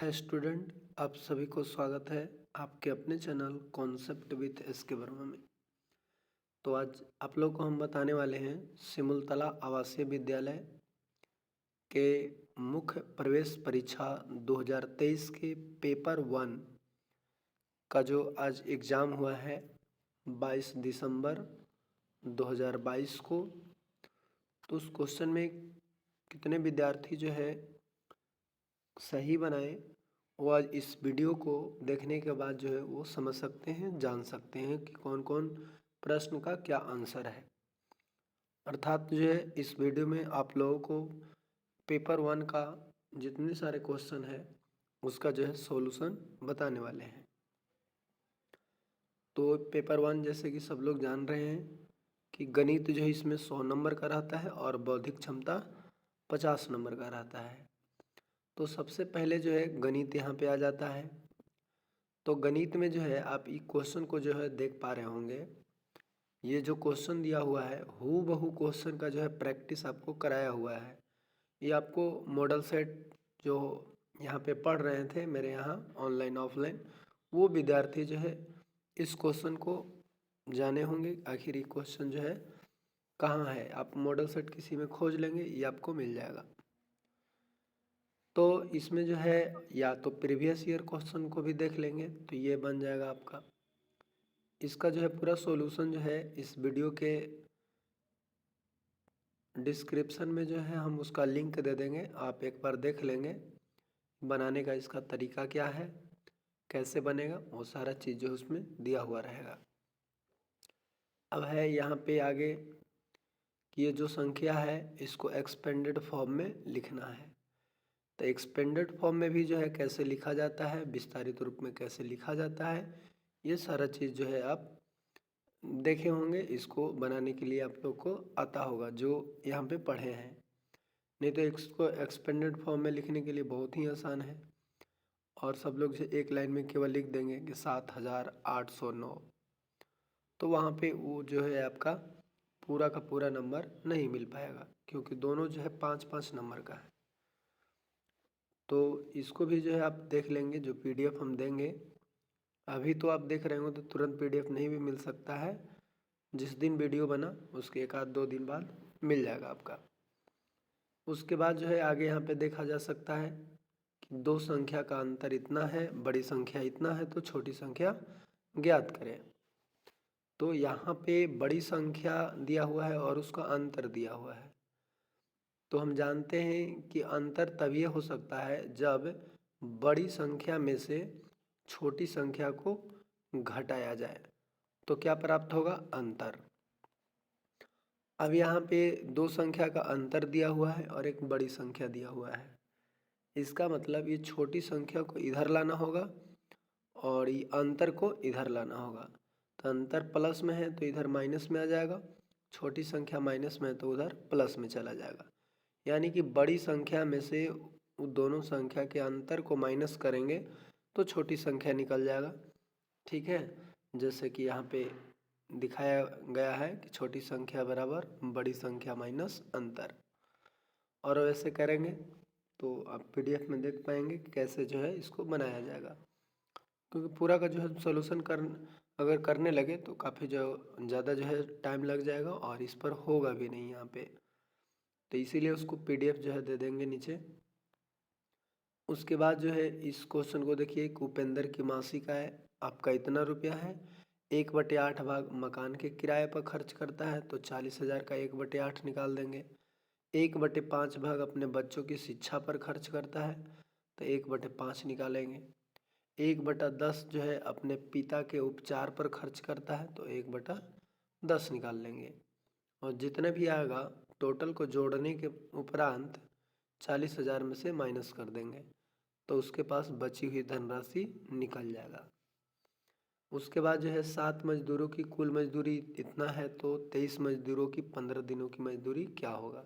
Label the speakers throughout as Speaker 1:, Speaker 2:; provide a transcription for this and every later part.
Speaker 1: है स्टूडेंट, आप सभी को स्वागत है आपके अपने channel concept with SK Verma में। तो आज आप लोग को हम बताने वाले हैं सिमुलतला आवासीय विद्यालय के मुख्य प्रवेश परीक्षा 2023 के पेपर 1 का जो आज एग्ज़ाम हुआ है 22 दिसंबर 2022 को। तो उस क्वेश्चन में कितने विद्यार्थी जो है सही बनाए, वो आज इस वीडियो को देखने के बाद जो है वो समझ सकते हैं, जान सकते हैं कि कौन कौन प्रश्न का क्या आंसर है। अर्थात जो है इस वीडियो में आप लोगों को पेपर 1 का जितने सारे क्वेश्चन है उसका जो है सॉल्यूशन बताने वाले हैं। तो पेपर 1 जैसे कि सब लोग जान रहे हैं कि गणित जो है इसमें 100 नंबर का रहता है और बौद्धिक क्षमता 50 नंबर का रहता है। तो सबसे पहले जो है गणित यहाँ पे आ जाता है। तो गणित में जो है आप इस क्वेश्चन को जो है देख पा रहे होंगे। ये जो क्वेश्चन दिया हुआ है हू बहू क्वेश्चन का जो है प्रैक्टिस आपको कराया हुआ है। ये आपको मॉडल सेट जो यहाँ पे पढ़ रहे थे मेरे यहाँ ऑनलाइन ऑफलाइन, वो विद्यार्थी जो है इस क्वेश्चन को जाने होंगे। आखिर ये क्वेश्चन जो है कहाँ है, आप मॉडल सेट किसी में खोज लेंगे, ये आपको मिल जाएगा। तो इसमें जो है या तो प्रीवियस ईयर क्वेश्चन को भी देख लेंगे तो ये बन जाएगा आपका। इसका जो है पूरा सॉल्यूशन जो है इस वीडियो के डिस्क्रिप्शन में जो है हम उसका लिंक दे देंगे, आप एक बार देख लेंगे बनाने का इसका तरीका क्या है, कैसे बनेगा, वो सारा चीज़ जो उसमें दिया हुआ रहेगा। अब है यहाँ पे आगे कि ये जो संख्या है इसको एक्सपेंडेड फॉर्म में लिखना है। तो एक्सपेंडेड फॉर्म में भी जो है कैसे लिखा जाता है, विस्तारित रूप में कैसे लिखा जाता है, ये सारा चीज़ जो है आप देखे होंगे। इसको बनाने के लिए आप लोग को आता होगा जो यहाँ पे पढ़े हैं। नहीं तो इसको एक्सपेंडेड फॉर्म में लिखने के लिए बहुत ही आसान है और सब लोग से एक लाइन में केवल लिख देंगे कि 7809। तो वहाँ पे वो जो है आपका पूरा का पूरा नंबर नहीं मिल पाएगा क्योंकि दोनों जो है 5-5 नंबर का है। तो इसको भी जो है आप देख लेंगे, जो पीडीएफ हम देंगे। अभी तो आप देख रहे हो तो तुरंत पीडीएफ नहीं भी मिल सकता है, जिस दिन वीडियो बना उसके 1-2 दिन बाद मिल जाएगा आपका। उसके बाद जो है आगे यहाँ पे देखा जा सकता है कि दो संख्या का अंतर इतना है, बड़ी संख्या इतना है, तो छोटी संख्या ज्ञात करें। तो यहाँ पे बड़ी संख्या दिया हुआ है और उसका अंतर दिया हुआ है। तो हम जानते हैं कि अंतर तभी हो सकता है जब बड़ी संख्या में से छोटी संख्या को घटाया जाए, तो क्या प्राप्त होगा, अंतर। अब यहाँ पे दो संख्या का अंतर दिया हुआ है और एक बड़ी संख्या दिया हुआ है। इसका मतलब ये छोटी संख्या को इधर लाना होगा और ये अंतर को इधर लाना होगा। तो अंतर प्लस में है तो इधर माइनस में आ जाएगा, छोटी संख्या माइनस में है तो उधर प्लस में चला जाएगा। यानी कि बड़ी संख्या में से उन दोनों संख्या के अंतर को माइनस करेंगे तो छोटी संख्या निकल जाएगा। ठीक है, जैसे कि यहाँ पे दिखाया गया है कि छोटी संख्या बराबर बड़ी संख्या माइनस अंतर। और वैसे करेंगे तो आप पीडीएफ में देख पाएंगे कि कैसे जो है इसको बनाया जाएगा। क्योंकि पूरा का जो है सोल्यूशन अगर करने लगे तो काफ़ी जो ज़्यादा जो है टाइम लग जाएगा और इस पर होगा भी नहीं यहाँ पे। तो इसीलिए उसको पीडीएफ जो है दे देंगे नीचे। उसके बाद जो है इस क्वेश्चन को देखिए, उपेंद्र की मासिक आय आपका इतना रुपया है, 1/8 भाग मकान के किराए पर खर्च करता है तो 40,000 का 1/8 निकाल देंगे। 1/5 भाग अपने बच्चों की शिक्षा पर खर्च करता है तो 1/5 निकालेंगे। 1/10 जो है अपने पिता के उपचार पर खर्च करता है तो 1/10 निकाल लेंगे। और जितने भी आएगा टोटल को जोड़ने के उपरांत 40,000 में से माइनस कर देंगे तो उसके पास बची हुई धनराशि निकल जाएगा। उसके बाद जो है 7 मजदूरों की कुल मजदूरी इतना है तो 23 मजदूरों की 15 दिनों की मजदूरी क्या होगा।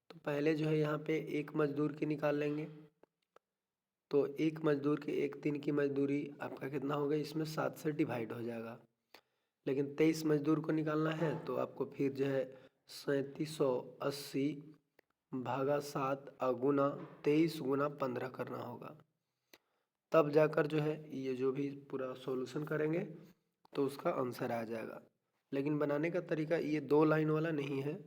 Speaker 1: तो पहले जो है यहाँ पे एक मजदूर की निकाल लेंगे। तो एक मजदूर के एक दिन की मजदूरी आपका कितना होगा, इसमें 7 से डिवाइड हो जाएगा। लेकिन 23 मजदूर को निकालना है तो आपको फिर जो है 3780 भागा 7 गुना 23 गुना 15 करना होगा। तब जाकर जो है ये जो भी पूरा सॉल्यूशन करेंगे तो उसका आंसर आ जाएगा। लेकिन बनाने का तरीका ये 2 लाइन वाला नहीं है,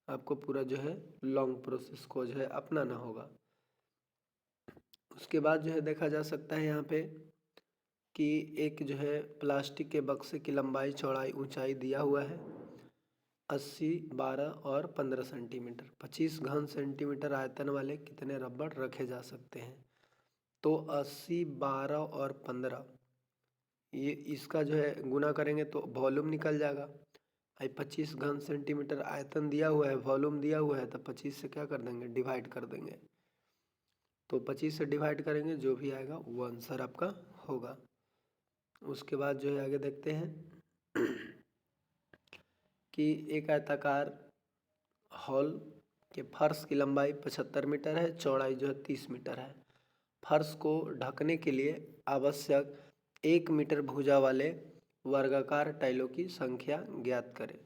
Speaker 1: आपको पूरा जो है लॉन्ग प्रोसेस को जो है अपनाना होगा। उसके बाद जो है देखा जा सकता है यहाँ पे कि एक जो है प्लास्टिक के बक्से की लंबाई, चौड़ाई, ऊंचाई दिया हुआ है 80, 12 और 15 सेंटीमीटर। 25 घन सेंटीमीटर आयतन वाले कितने रबड़ रखे जा सकते हैं? तो 80, 12 और 15 ये इसका जो है गुना करेंगे तो वॉल्यूम निकल जाएगा। भाई 25 घन सेंटीमीटर आयतन दिया हुआ है, वॉल्यूम दिया हुआ है, तो 25 से क्या कर देंगे, डिवाइड कर देंगे। तो 25 से डिवाइड करेंगे, जो भी आएगा वो आंसर आपका होगा। उसके बाद जो है आगे देखते हैं कि एक आयताकार हॉल के फर्श की लंबाई 75 मीटर है, चौड़ाई जो है 30 मीटर है। फर्श को ढकने के लिए आवश्यक 1 मीटर भुजा वाले वर्गाकार टाइलों की संख्या ज्ञात करें।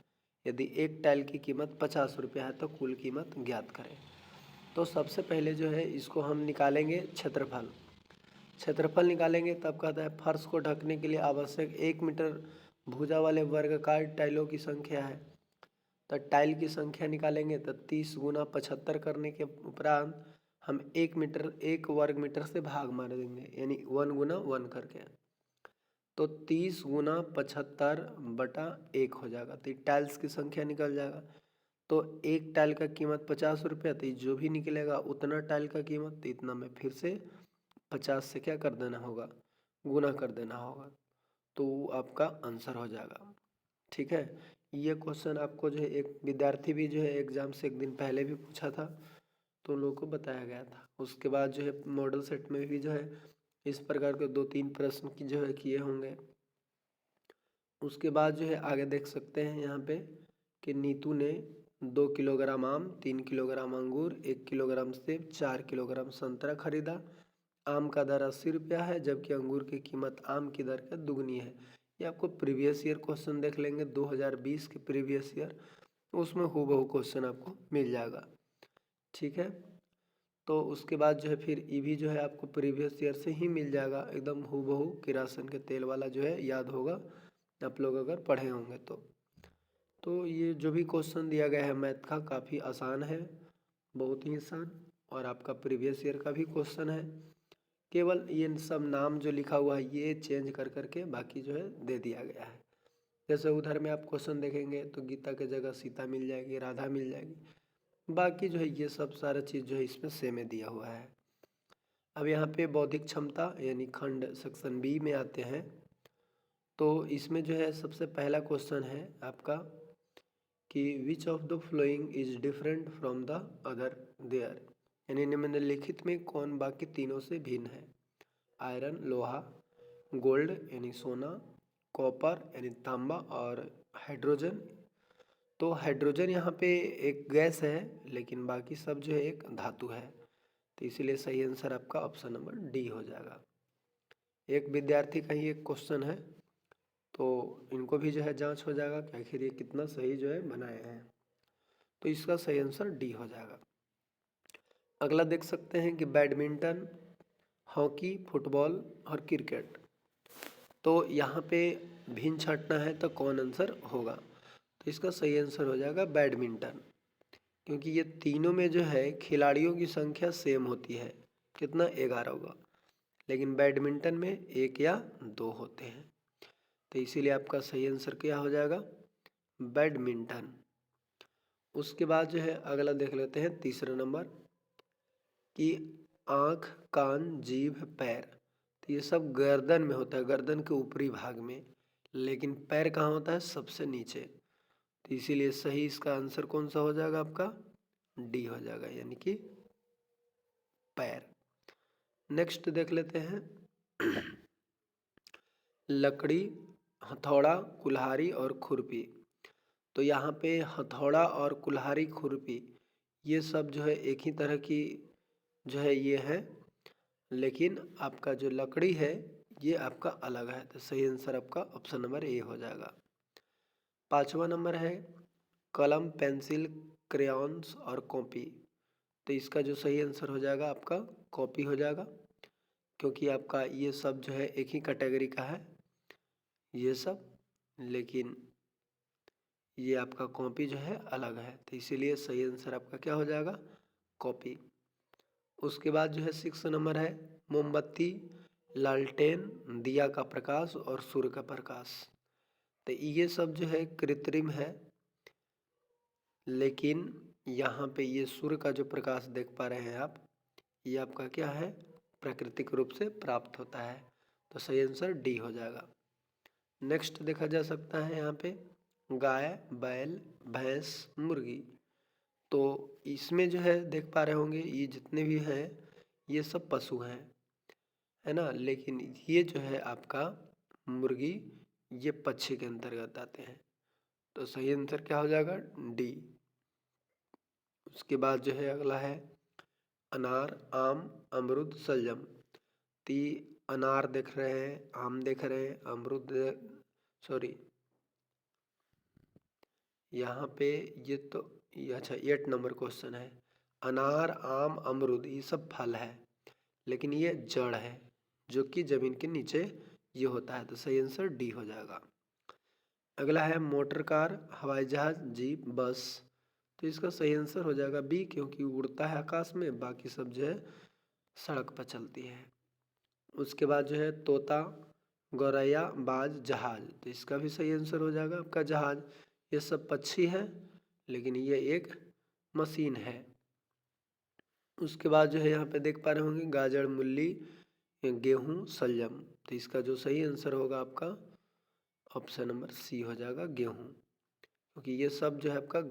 Speaker 1: यदि एक टाइल की कीमत 50 रुपया है तो कुल कीमत ज्ञात करें। तो सबसे पहले जो है इसको हम निकालेंगे क्षेत्रफल। क्षेत्रफल निकालेंगे तब कहता है फर्श को ढकने के लिए आवश्यक 1 मीटर भुजा वाले वर्गाकार टाइलों की संख्या है। तो टाइल की संख्या निकालेंगे तो 30 गुना 75 करने के उपरांत हम 1 वर्ग मीटर से भाग मार देंगे, यानी 1 गुना 1 करके। तो 30 गुना 75 बटा 1 हो जाएगा, तो टाइल्स की संख्या निकल जाएगा। तो एक टाइल का कीमत 50 रुपया, तो जो भी निकलेगा उतना टाइल का कीमत, तो इतना में फिर से 50 से क्या कर देना होगा, गुना कर देना होगा, तो आपका आंसर हो जाएगा। ठीक है, ये क्वेश्चन आपको जो है एक विद्यार्थी भी जो है एग्जाम से एक दिन पहले भी पूछा था, तो उन लोगों को बताया गया था। उसके बाद जो है मॉडल सेट में भी जो है इस प्रकार के 2-3 प्रश्न की जो है किए होंगे। उसके बाद जो है आगे देख सकते हैं यहाँ पे कि नीतू ने 2 किलोग्राम आम, 3 किलोग्राम अंगूर, 1 किलोग्राम सेब, 4 किलोग्राम संतरा खरीदा। आम का दर 80 रुपया है, जबकि अंगूर की कीमत आम की दर का दुगनी है। ये आपको प्रीवियस ईयर क्वेश्चन देख लेंगे, 2020 के प्रीवियस ईयर, उसमें हूबहू क्वेश्चन आपको मिल जाएगा। ठीक है, तो उसके बाद जो है फिर ये भी जो है आपको प्रीवियस ईयर से ही मिल जाएगा, एकदम हूबहू किरासन के तेल वाला जो है याद होगा आप लोग अगर पढ़े होंगे तो ये जो भी क्वेश्चन दिया गया है मैथ का काफ़ी आसान है, बहुत ही आसान, और आपका प्रीवियस ईयर का भी क्वेश्चन है। केवल ये सब नाम जो लिखा हुआ है ये चेंज कर करके बाकी जो है दे दिया गया है। जैसे उधर में आप क्वेश्चन देखेंगे तो गीता के जगह सीता मिल जाएगी, राधा मिल जाएगी, बाकी जो है ये सब सारा चीज़ जो है इसमें सेम दिया हुआ है। अब यहाँ पे बौद्धिक क्षमता यानी खंड सेक्शन बी में आते हैं, तो इसमें जो है सबसे पहला क्वेश्चन है आपका कि which of the following is different from the other there, यानी निम्नलिखित में कौन बाकी तीनों से भिन्न है? आयरन लोहा, गोल्ड यानी सोना, कॉपर यानी तांबा, और हाइड्रोजन। तो हाइड्रोजन यहाँ पे एक गैस है, लेकिन बाकी सब जो है एक धातु है, तो इसीलिए सही आंसर आपका ऑप्शन नंबर डी हो जाएगा। एक विद्यार्थी का ही एक क्वेश्चन है, तो इनको भी जो है जांच हो जाएगा कि आखिर ये कितना सही जो है बनाए हैं, तो इसका सही आंसर डी हो जाएगा। अगला देख सकते हैं कि बैडमिंटन, हॉकी, फुटबॉल और क्रिकेट, तो यहाँ पे भिन्न छांटना है तो कौन आंसर होगा? तो इसका सही आंसर हो जाएगा बैडमिंटन, क्योंकि ये तीनों में जो है खिलाड़ियों की संख्या सेम होती है, कितना, 11 होगा, लेकिन बैडमिंटन में 1 या 2 होते हैं, तो इसीलिए आपका सही आंसर क्या हो जाएगा, बैडमिंटन। उसके बाद जो है अगला देख लेते हैं तीसरा नंबर कि आँख, कान, जीभ, पैर, तो ये सब गर्दन में होता है, गर्दन के ऊपरी भाग में, लेकिन पैर कहाँ होता है, सबसे नीचे, तो इसीलिए सही इसका आंसर कौन सा हो जाएगा आपका, डी हो जाएगा, यानी कि पैर। नेक्स्ट देख लेते हैं लकड़ी, हथौड़ा, कुल्हाड़ी और खुरपी, तो यहाँ पे हथौड़ा और कुल्हाड़ी, खुरपी ये सब जो है एक ही तरह की जो है ये है, लेकिन आपका जो लकड़ी है ये आपका अलग है, तो सही आंसर आपका ऑप्शन नंबर ए हो जाएगा। 5वां नंबर है कलम, पेंसिल, क्रेयॉन्स और कॉपी, तो इसका जो सही आंसर हो जाएगा आपका कॉपी हो जाएगा। क्योंकि आपका ये सब जो है एक ही कैटेगरी का है ये सब, लेकिन ये आपका कॉपी जो है अलग है, तो इसीलिए सही आंसर आपका क्या हो जाएगा, कॉपी। उसके बाद जो है 6 नंबर है मोमबत्ती, लालटेन, दिया का प्रकाश और सूर्य का प्रकाश। तो ये सब जो है कृत्रिम है, लेकिन यहाँ पे ये सूर्य का जो प्रकाश देख पा रहे हैं आप, ये आपका क्या है, प्राकृतिक रूप से प्राप्त होता है। तो सही आंसर डी हो जाएगा। नेक्स्ट देखा जा सकता है यहाँ पे गाय, बैल, भैंस, मुर्गी। तो इसमें जो है देख पा रहे होंगे ये जितने भी हैं ये सब पशु हैं, है ना, लेकिन ये जो है आपका मुर्गी, ये पक्षी के अंतर्गत आते हैं। तो सही आंसर क्या हो जाएगा, डी। उसके बाद जो है अगला है अनार, आम, अमरुद, सलजम। ती अनार देख रहे हैं, आम देख रहे हैं, अमरुद, सॉरी यहाँ पे ये तो ये अच्छा 8 नंबर क्वेश्चन है। अनार, आम, अमरुद ये सब फल है, लेकिन ये जड़ है जो कि जमीन के नीचे ये होता है। तो सही आंसर डी हो जाएगा। अगला है मोटर कार, हवाई जहाज, जीप, बस। तो इसका सही आंसर हो जाएगा बी, क्योंकि उड़ता है आकाश में, बाकी सब जो है सड़क पर चलती है। उसके बाद जो है तोता, गौरैया, बाज, जहाज। तो इसका भी सही आंसर हो जाएगा आपका जहाज। ये सब पक्षी है, लेकिन ये एक मशीन है। उसके बाद जो है यहाँ पे देख पा रहे होंगे गाजर, मूली, गेहूँ, सलजम। तो इसका जो सही आंसर होगा आपका ऑप्शन नंबर सी हो जाएगा, गेहूँ। क्योंकि ये सब जो है आपका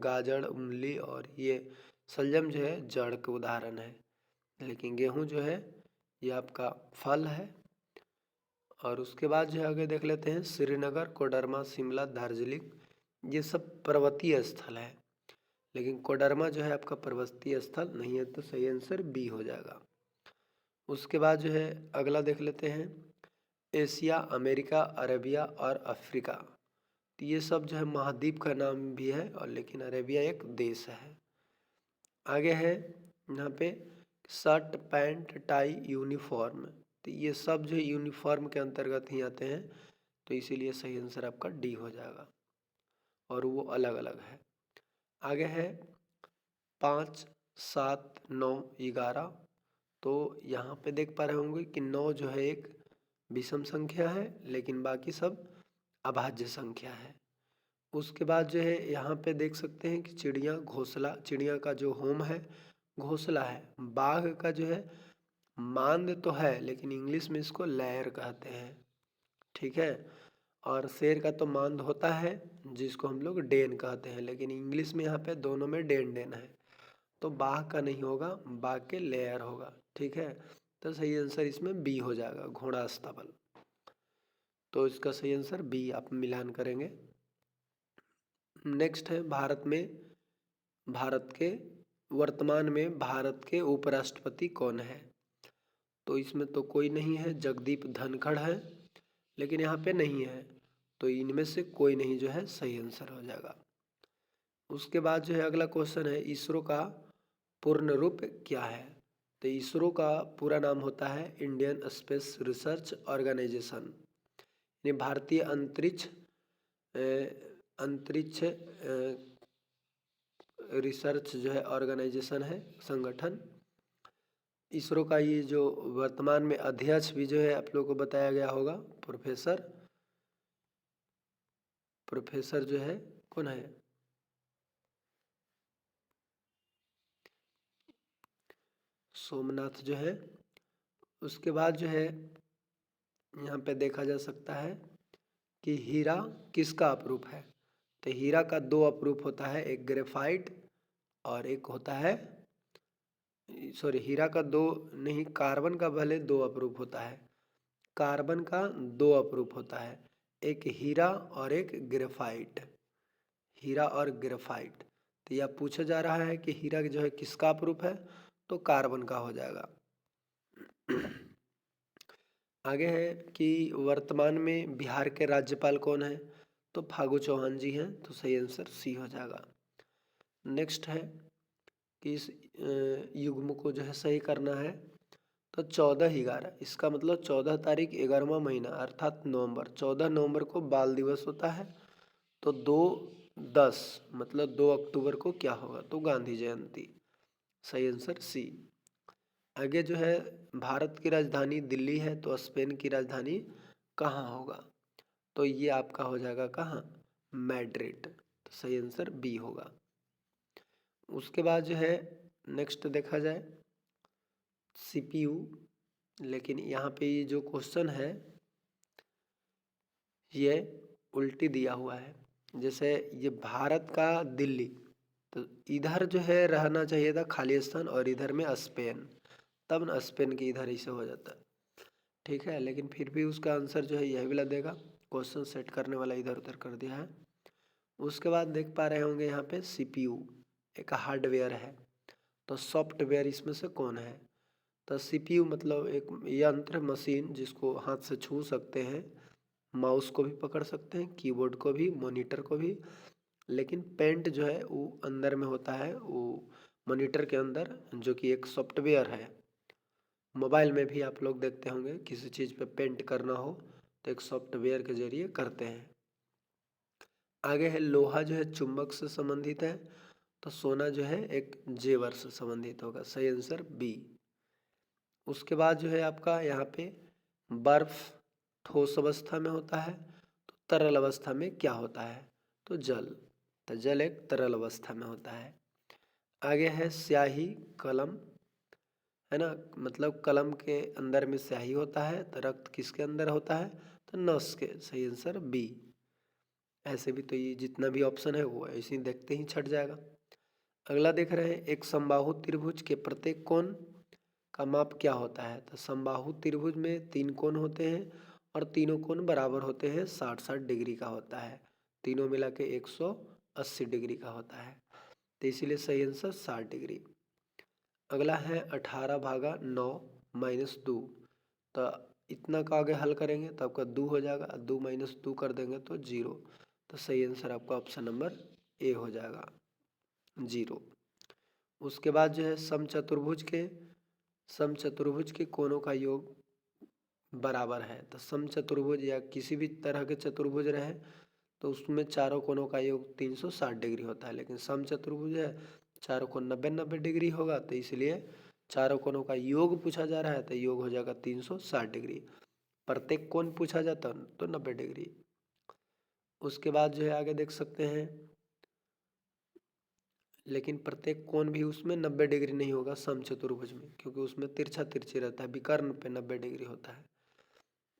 Speaker 1: गाजर, मूली और ये सलजम जो है जड़ के उदाहरण है, लेकिन गेहूँ जो है ये आपका फल है। और उसके बाद जो है आगे देख लेते हैं श्रीनगर, कोडरमा, शिमला, दार्जिलिंग। ये सब पर्वतीय स्थल है, लेकिन कोडरमा जो है आपका पर्वतीय स्थल नहीं है। तो सही आंसर बी हो जाएगा। उसके बाद जो है अगला देख लेते हैं एशिया, अमेरिका, अरेबिया और अफ्रीका। तो ये सब जो है महाद्वीप का नाम भी है, और लेकिन अरेबिया एक देश है। आगे है यहाँ पे शर्ट, पैंट, टाई, यूनिफॉर्म। तो ये सब जो यूनिफॉर्म के अंतर्गत ही आते हैं, तो इसीलिए सही आंसर आपका डी हो जाएगा, और वो अलग अलग है। आगे है 5, 7, 9, 11। तो यहाँ पे देख पा रहे होंगे कि 9 जो है एक विषम संख्या है, लेकिन बाकी सब अभाज्य संख्या है। उसके बाद जो है यहाँ पे देख सकते हैं कि चिड़िया, घोंसला, चिड़िया का जो होम है घोंसला है। बाघ का जो है मांद तो है, लेकिन इंग्लिश में इसको लैर कहते हैं, ठीक है। और शेर का तो मांद होता है जिसको हम लोग डेन कहते हैं, लेकिन इंग्लिश में यहाँ पे दोनों में डेन डेन है। तो बाघ का नहीं होगा, बाघ के लेयर होगा, ठीक है। तो सही आंसर इसमें बी हो जाएगा, घोड़ा स्तबल। तो इसका सही आंसर बी आप मिलान करेंगे। नेक्स्ट है वर्तमान में भारत के उपराष्ट्रपति कौन है। तो इसमें तो कोई नहीं है, जगदीप धनखड़ है, लेकिन यहाँ पे नहीं है, तो इनमें से कोई नहीं जो है सही आंसर हो जाएगा। उसके बाद जो है अगला क्वेश्चन है इसरो का पूर्ण रूप क्या है। तो इसरो का पूरा नाम होता है इंडियन स्पेस रिसर्च ऑर्गेनाइजेशन, यानी भारतीय अंतरिक्ष रिसर्च जो है ऑर्गेनाइजेशन है, संगठन। इसरो का ये जो वर्तमान में अध्यक्ष भी जो है आप लोगों को बताया गया होगा, प्रोफेसर जो है कौन है, सोमनाथ जो है। उसके बाद जो है यहाँ पे देखा जा सकता है कि हीरा किसका अपरूप है। तो हीरा का 2 अपरूप होता है, एक ग्रेफाइट और एक होता है, सॉरी हीरा का 2 नहीं, कार्बन का भले 2 अपरूप होता है, कार्बन का 2 अपरूप होता है, एक हीरा और एक ग्रेफाइट, हीरा और ग्रेफाइट। तो यह पूछा जा रहा है कि हीरा जो है किसका अपरूप है, तो कार्बन का हो जाएगा। आगे है कि वर्तमान में बिहार के राज्यपाल कौन है। तो फागू चौहान जी हैं, तो सही आंसर सी हो जाएगा। नेक्स्ट है कि इस युग्म को जो है सही करना है। तो 14/11, इसका मतलब 14 तारीख 11वां महीना अर्थात नवंबर, 14 नवंबर को बाल दिवस होता है। तो 2/10 मतलब 2 अक्टूबर को क्या होगा, तो गांधी जयंती। सही आंसर सी। आगे जो है भारत की राजधानी दिल्ली है, तो स्पेन की राजधानी कहाँ होगा, तो ये आपका हो जाएगा कहाँ, मैड्रिड। तो सही आंसर बी होगा। उसके बाद जो है नेक्स्ट देखा जाए सीपीयू, लेकिन यहाँ पे ये जो क्वेश्चन है ये उल्टी दिया हुआ है। जैसे ये भारत का दिल्ली, तो इधर जो है रहना चाहिए था खाली स्थान और इधर में स्पेन, तब ना स्पेन के इधर ऐसे हो जाता। ठीक है, लेकिन फिर भी उसका आंसर जो है यही वाला देगा, क्वेश्चन सेट करने वाला इधर उधर कर दिया है। उसके बाद देख पा रहे होंगे यहाँ पे सीपीयू एक हार्डवेयर है, तो सॉफ्टवेयर इसमें से कौन है, तो सीपीयू मतलब एक यंत्र मशीन जिसको हाथ से छू सकते हैं, माउस को भी पकड़ सकते हैं, कीबोर्ड को भी, मॉनिटर को भी, लेकिन पेंट जो है वो अंदर में होता है, वो मॉनिटर के अंदर, जो कि एक सॉफ्टवेयर है। मोबाइल में भी आप लोग देखते होंगे किसी चीज़ पे पेंट करना हो तो एक सॉफ्टवेयर के जरिए करते हैं। आगे है लोहा जो है चुंबक से संबंधित है, तो सोना जो है एक जेवर से संबंधित होगा। सही आंसर बी। उसके बाद जो है आपका यहाँ पे बर्फ ठोस अवस्था में होता है, तो तरल अवस्था में क्या होता है, तो जल। तो जल एक तरल अवस्था में होता है। आगे है स्याही कलम, है ना, मतलब कलम के अंदर में स्याही होता है, तो रक्त किसके अंदर होता है, तो नस के। सही आंसर बी। ऐसे भी तो ये जितना भी ऑप्शन है वो ऐसे ही देखते ही छट जाएगा। अगला देख रहे हैं एक समबाहु त्रिभुज के प्रत्येक कोण का माप क्या होता है, तो समबाहु त्रिभुज में 3 कोण होते हैं और तीनों कोण बराबर होते हैं, 60-60 डिग्री का होता है, तीनों मिला के 180 डिग्री का होता है, तो इसीलिए सही आंसर 60 डिग्री। अगला है 18/9 - 2, तो इतना का आगे हल करेंगे तो आपका 2 हो जाएगा, 2 - 2 कर देंगे तो 0, तो सही आंसर आपका ऑप्शन नंबर ए हो जाएगा 0। उसके बाद जो है समचतुर्भुज के कोणों का योग बराबर है, तो समचतुर्भुज या किसी भी तरह के चतुर्भुज रहे तो उसमें चारों कोणों का योग 360 डिग्री होता है, लेकिन समचतुर्भुज है चारों कोण 90-90 डिग्री होगा, तो इसलिए चारों कोणों का योग पूछा जा रहा है, तो योग हो जाएगा 360 डिग्री। प्रत्येक कोण पूछा जाता तो 90 डिग्री। उसके बाद जो है आगे देख सकते हैं, लेकिन प्रत्येक कोण भी उसमें 90 डिग्री नहीं होगा समचतुर्भुज में, क्योंकि उसमें तिरछा तिरछी रहता है, विकर्ण पे 90 डिग्री होता है।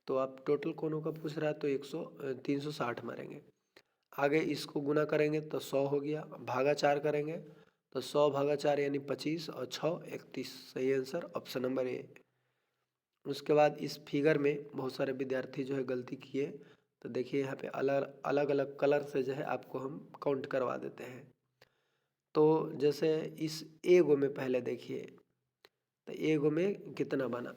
Speaker 1: तो आप टोटल कोणों का पूछ रहा है तो 360 मारेंगे। आगे इसको गुना करेंगे तो 100 हो गया, भागा 4 करेंगे तो 100/4 यानी 25 और 6 31। सही आंसर ऑप्शन नंबर ए। उसके बाद इस फिगर में बहुत सारे विद्यार्थी जो है गलती किए, तो देखिए यहाँ पे अलग अलग अलग कलर से जो है आपको हम काउंट करवा देते हैं। तो जैसे इस एगो में पहले देखिए, तो एगो में कितना बना,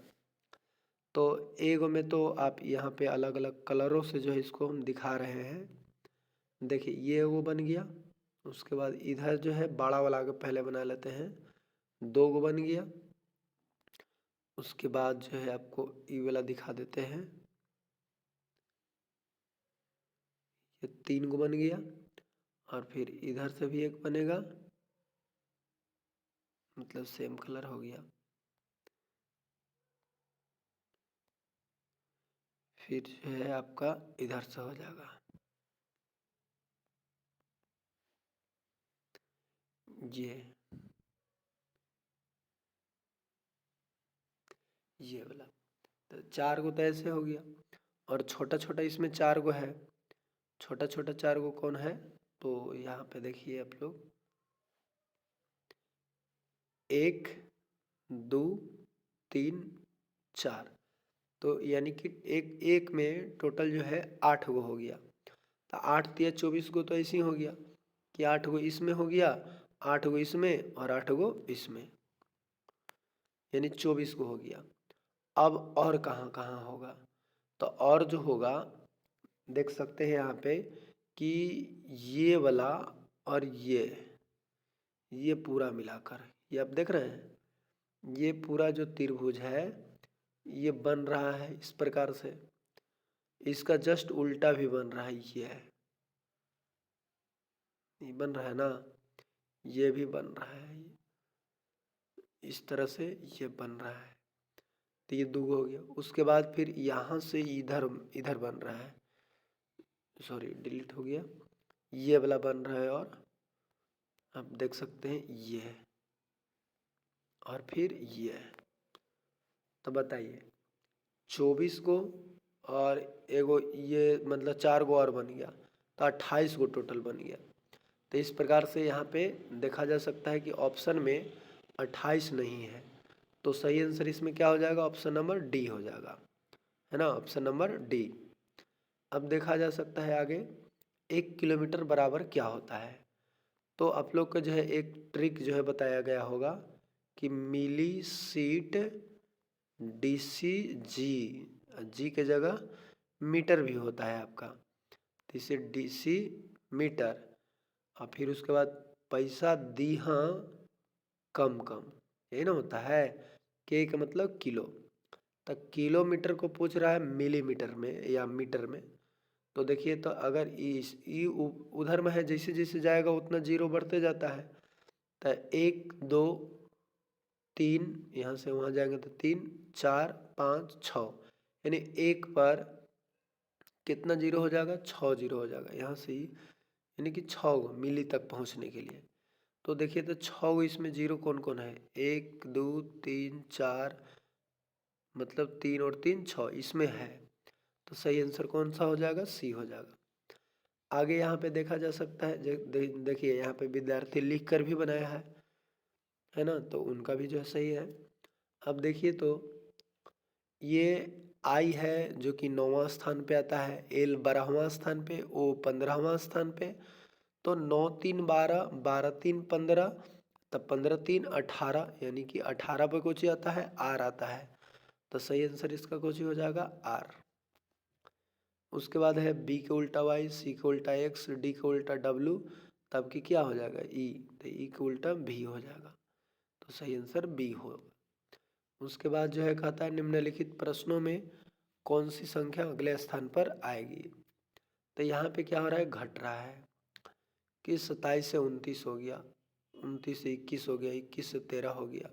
Speaker 1: तो एगो में तो आप यहाँ पे अलग अलग कलरों से जो है इसको हम दिखा रहे हैं। देखिए ये वो बन गया, उसके बाद इधर जो है बड़ा वाला के पहले बना लेते हैं, 2 गो बन गया। उसके बाद जो है आपको ये वाला दिखा देते हैं, ये 3 गो बन गया, और फिर इधर से भी एक बनेगा, मतलब सेम कलर हो गया। फिर जो है आपका इधर से हो जाएगा ये वाला। तो 4 गो तो ऐसे हो गया, और छोटा छोटा इसमें 4 गो है, छोटा छोटा 4 गो कौन है, तो यहाँ पे देखिए आप लोग, 1 2 3 4, तो यानी कि एक एक में टोटल जो है 8 गो हो गया। तो 8 तिया 24 गो तो ऐसे ही हो गया कि 8 गो इसमें हो गया, 8 गो इसमें और 8 गो इसमें, यानी 24 गो हो गया। अब और कहाँ कहाँ होगा, तो और जो होगा देख सकते हैं यहाँ पे कि ये वाला और ये पूरा मिलाकर, ये आप देख रहे हैं, ये पूरा जो त्रिभुज है ये बन रहा है इस प्रकार से, इसका जस्ट उल्टा भी बन रहा है, ये है, ये बन रहा है ना, ये भी बन रहा है, इस तरह से ये बन रहा है। तो ये दो हो गया। उसके बाद फिर यहाँ से इधर इधर बन रहा है, सॉरी डिलीट हो गया, ये वाला बन रहा है, और आप देख सकते हैं ये है, और फिर ये है। तो बताइए 24 को और एगो ये मतलब 4 गो और बन गया, तो 28 गो टोटल बन गया। तो इस प्रकार से यहाँ पे देखा जा सकता है कि ऑप्शन में 28 नहीं है, तो सही आंसर इसमें क्या हो जाएगा, ऑप्शन नंबर डी हो जाएगा, है ना, ऑप्शन नंबर डी। अब देखा जा सकता है आगे 1 किलोमीटर बराबर क्या होता है। तो आप लोग को जो है एक ट्रिक जो है बताया गया होगा कि मिली सीट डीसी जी, जी के जगह मीटर भी होता है आपका, तो इसे डीसी मीटर, और फिर उसके बाद पैसा दी हाँ कम कम, यही ना होता है, के का मतलब किलो, तो किलोमीटर को पूछ रहा है मिलीमीटर में या मीटर में। तो देखिए, तो अगर इस ई उधर में है, जैसे जैसे जाएगा उतना जीरो बढ़ते जाता है, तो 1 2 3, यहाँ से वहाँ जाएंगे तो 3 4 5 6, यानी 1 पर कितना जीरो हो जाएगा, 6 जीरो हो जाएगा यहाँ से ही, यानी कि 6 मिली तक पहुँचने के लिए। तो देखिए, तो 6 इसमें जीरो कौन कौन है, 1 2 3 4, मतलब 3 और 3 6 इसमें है, तो सही आंसर कौन सा हो जाएगा, सी हो जाएगा। आगे यहाँ पे देखा जा सकता है, देखिए यहाँ पे विद्यार्थी लिख कर भी बनाया है ना, तो उनका भी जो है सही है। अब देखिए, तो ये आई है जो कि 9वां स्थान पे आता है, एल 12वां स्थान पे, ओ 15वां स्थान पे। तो 9 3 12, 12 3 15, तब 15 3 18, यानी कि 18 पे कुछ आता है, आर आता है, तो सही आंसर इसका कुछ हो जाएगा आर। उसके बाद है बी के उल्टा वाई, सी के उल्टा एक्स, डी के उल्टा डब्लू, तब कि क्या हो जाएगा ई, तो ई के उल्टा भी हो जाएगा, तो सही आंसर बी होगा। उसके बाद जो है कहता है निम्नलिखित प्रश्नों में कौन सी संख्या अगले स्थान पर आएगी। तो यहाँ पे क्या हो रहा है, घट रहा है कि 27 से 29 हो गया, 29 से 21 हो गया, 21 से 13 हो गया।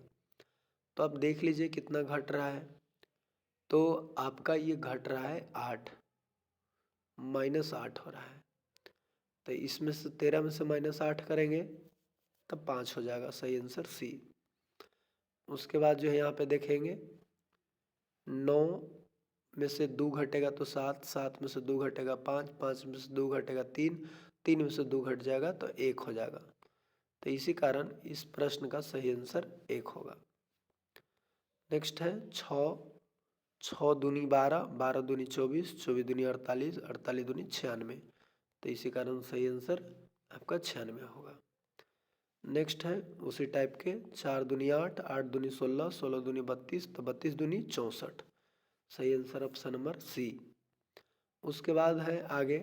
Speaker 1: तो अब देख लीजिए कितना घट रहा है, तो आपका ये घट रहा है 8, -8 हो रहा है। तो इसमें से 13 में से -8 करेंगे तब 5 हो जाएगा, सही आंसर सी। उसके बाद जो है यहाँ पे देखेंगे 9 में से 2 घटेगा तो 7, 7 में से 2 घटेगा 5, 5 में से 2 घटेगा 3, 3 में से 2 घट जाएगा तो 1 हो जाएगा। तो इसी कारण इस प्रश्न का सही आंसर 1 होगा। नेक्स्ट है 6, 6 दूनी 12, 12 दूनी 24, 24 दूनी 48, 48 दूनी 96, तो इसी कारण सही आंसर आपका 96 होगा। नेक्स्ट है उसी टाइप के 4 दूनी 8, 8 दूनी 16, 16 दूनी 32, तो 32 दूनी 64, सही आंसर ऑप्शन नंबर सी। उसके बाद है आगे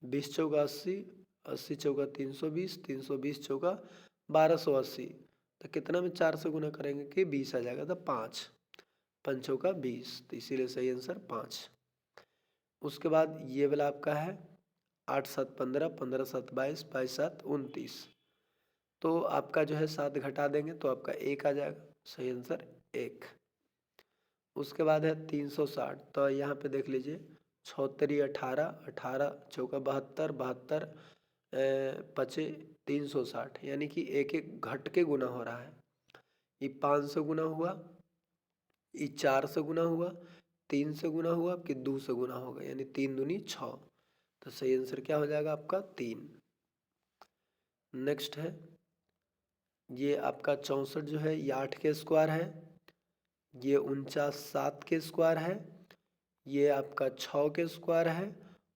Speaker 1: 20 चौका 80, 80 चौका 320, 320 चौका 1280, तो कितना में 4 से गुना करेंगे कि 20 आ जाएगा, तो 5, 5 चौका 20, तो इसीलिए सही आंसर 5। उसके बाद ये वाला आपका है 8 7 15, 15 7 22, 22 7 29, तो आपका जो है 7 घटा देंगे तो आपका 1 आ जाएगा, सही आंसर 1। उसके बाद है 360, तो यहाँ पे देख लीजिए 6 18, 18 चौका 72, 72 पचे 360, यानी कि एक एक घट के गुना हो रहा है। ये 5 से गुना हुआ, ये 4 से गुना हुआ, 3 से गुना हुआ कि 2 से गुना होगा, यानी 3 दूनी 6, तो सही आंसर क्या हो जाएगा आपका 3। नेक्स्ट है ये आपका 64 जो है ये 8 के स्क्वायर है, ये 49 7 के स्क्वायर है, ये आपका 6 के स्क्वायर है,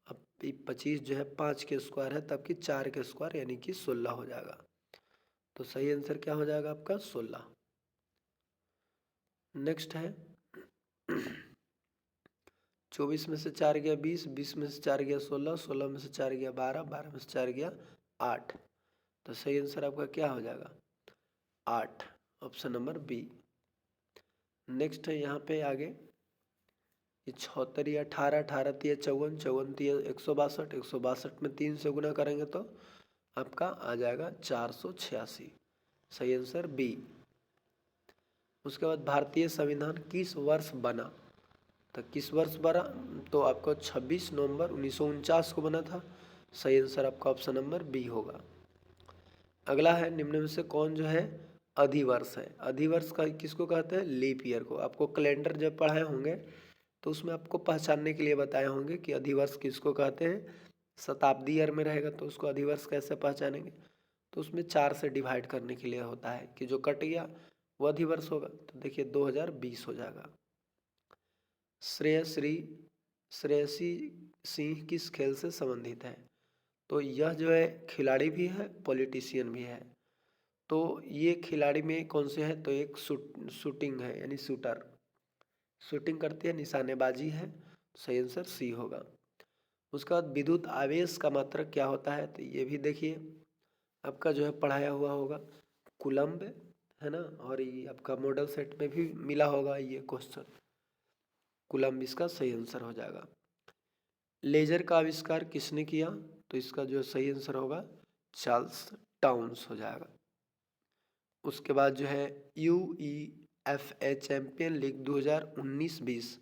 Speaker 1: अब 25 जो है 5 के स्क्वायर है, तब कि 4 के स्क्वायर यानी कि 16 हो जाएगा, तो सही आंसर क्या हो जाएगा आपका 16। नेक्स्ट है 24 में से 4 गया 20, 20 में से 4 गया 16, 16 में से 4 गया 12, 12 में से 4 गया 8, तो सही आंसर आपका क्या हो जाएगा 8, ऑप्शन नंबर बी। नेक्स्ट है यहाँ पे आगे ये 76 या 18, 18 तिया 54, 54 तिया 162, 162 में 3 से गुना करेंगे तो आपका आ जाएगा 486। सही आंसर बी। उसके बाद भारतीय संविधान किस वर्ष बना? तो किस वर्ष बना? तो आपको 26 नवंबर 1949 को बना था। सही आंसर आपका ऑप्शन नंबर बी होगा। अगला है, निम्न में से कौन जो है अधिवर्ष है? अधिवर्ष का किसको कहते हैं? लीप ईयर को। आपको कैलेंडर जब पढ़ाए होंगे तो उसमें आपको पहचानने के लिए बताए होंगे कि अधिवर्ष किसको कहते हैं। शताब्दी ईयर में रहेगा तो उसको अधिवर्ष कैसे पहचानेंगे? तो उसमें 4 से डिवाइड करने के लिए होता है कि जो कट गया वो अधिवर्ष होगा। तो देखिए 2020 हो जाएगा। श्रेयसी सिंह किस खेल से संबंधित है? तो यह जो है खिलाड़ी भी है, पॉलिटिशियन भी है। तो ये खिलाड़ी में कौन से है? तो एक शूटिंग है, यानी शूटर, शूटिंग करती है, निशानेबाजी है। सही आंसर सी होगा। उसके बाद विद्युत आवेश का मात्रक क्या होता है? तो ये भी देखिए आपका जो है पढ़ाया हुआ होगा, कूलम्ब है ना। और ये आपका मॉडल सेट में भी मिला होगा ये क्वेश्चन, कूलम्ब इसका सही आंसर हो जाएगा। लेजर का आविष्कार किसने किया? तो इसका जो सही आंसर होगा चार्ल्स टाउन्स हो जाएगा। उसके बाद जो है UEFA चैंपियन लीग 2019-20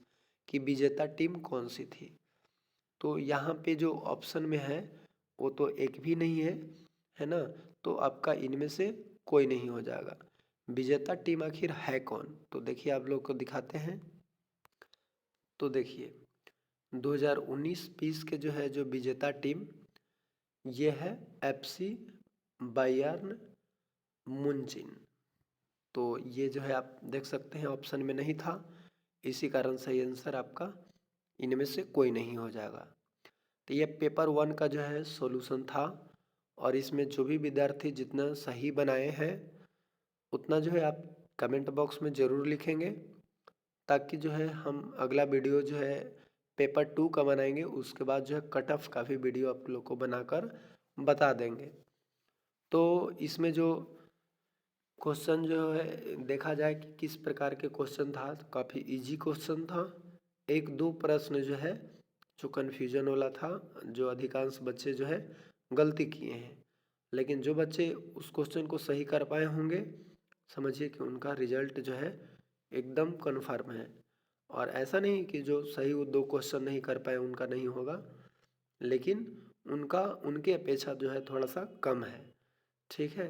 Speaker 1: की विजेता टीम कौन सी थी? तो यहाँ पे जो ऑप्शन में है वो तो एक भी नहीं है ना। तो आपका इनमें से कोई नहीं हो जाएगा। विजेता टीम आखिर है कौन? तो देखिए आप लोग को दिखाते हैं। तो देखिए 2019-20 के जो है जो विजेता टीम ये है FC बायर्न मुंचिन। तो ये जो है आप देख सकते हैं ऑप्शन में नहीं था, इसी कारण सही आंसर आपका इनमें से कोई नहीं हो जाएगा। तो ये पेपर 1 का जो है सॉल्यूशन था, और इसमें जो भी विद्यार्थी जितना सही बनाए हैं उतना जो है आप कमेंट बॉक्स में ज़रूर लिखेंगे, ताकि जो है हम अगला वीडियो जो है पेपर 2 का बनाएंगे। उसके बाद जो है कट ऑफ का भी वीडियो आप लोग को बनाकर बता देंगे। तो इसमें जो क्वेश्चन जो है देखा जाए कि किस प्रकार के क्वेश्चन था, तो काफ़ी इजी क्वेश्चन था। एक दो प्रश्न जो है जो कन्फ्यूजन वाला था, जो अधिकांश बच्चे जो है गलती किए हैं, लेकिन जो बच्चे उस क्वेश्चन को सही कर पाए होंगे समझिए कि उनका रिजल्ट जो है एकदम कन्फर्म है। और ऐसा नहीं कि जो सही वो 2 क्वेश्चन नहीं कर पाए उनका नहीं होगा, लेकिन उनका उनके अपेक्षा जो है थोड़ा सा कम है। ठीक है,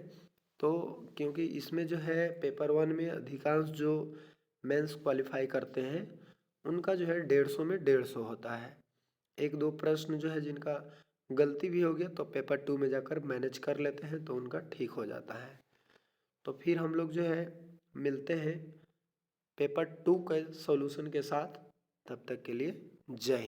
Speaker 1: तो क्योंकि इसमें जो है पेपर 1 में अधिकांश जो मेंस क्वालिफाई करते हैं उनका जो है 150 में 150 होता है। एक दो प्रश्न जो है जिनका गलती भी हो गया तो पेपर 2 में जाकर मैनेज कर लेते हैं तो उनका ठीक हो जाता है। तो फिर हम लोग जो है मिलते हैं पेपर 2 के सॉल्यूशन के साथ। तब तक के लिए जय हिंद।